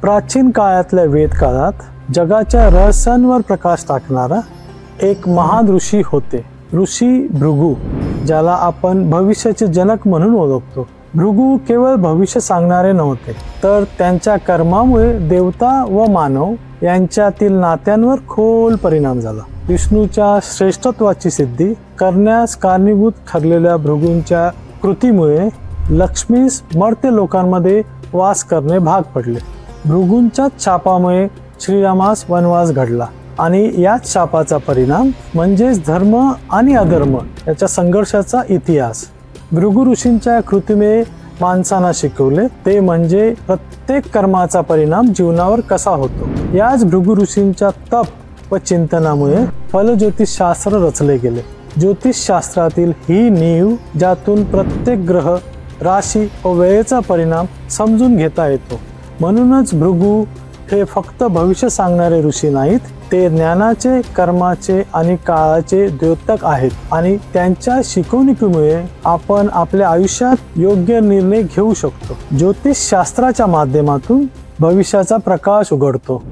प्राचीन काळातल्या वेद काळात जगाच्या रहस्यांवर प्रकाश टाकणारा एक महान ऋषी होते, ऋषी भृगु, ज्याला आपण भविष्याचे जनक म्हणून ओळखतो. भृगु केवळ भविष्य सांगणारे नव्हते, तर त्यांच्या कर्मामुळे देवता व मानव यांच्यातील नात्यांवर खोल परिणाम झाला. विष्णूच्या श्रेष्ठत्वाची सिद्धी करण्यास कारणीभूत ठरलेल्या भृगूंच्या कृतीमुळे लक्ष्मीस मर्त्य लोकांमध्ये वास करणे भाग पडले. भृगूंच्या शापामुळे श्रीरामास वनवास घडला आणि याच शापाचा परिणाम म्हणजेच धर्म आणि अधर्म याच्या संघर्षाचा इतिहास. भृगु ऋषींच्या कृतीमुळे माणसांना शिकवले ते म्हणजे प्रत्येक कर्माचा परिणाम जीवनावर कसा होतो. याच भृगु ऋषींच्या तप व चिंतनामुळे फलज्योतिषशास्त्र रचले गेले. ज्योतिषशास्त्रातील ही नीव ज्यातून प्रत्येक ग्रह, राशी व वेळेचा परिणाम समजून घेता येतो. म्हणूनच भृगु हे फक्त भविष्य सांगणारे ऋषी नाहीत, ते ज्ञानाचे, कर्माचे आणि काळाचे द्योतक आहेत आणि त्यांच्या शिकवणुकीमुळे आपण आपल्या आयुष्यात योग्य निर्णय घेऊ शकतो. ज्योतिषशास्त्राच्या माध्यमातून भविष्याचा प्रकाश उघडतो.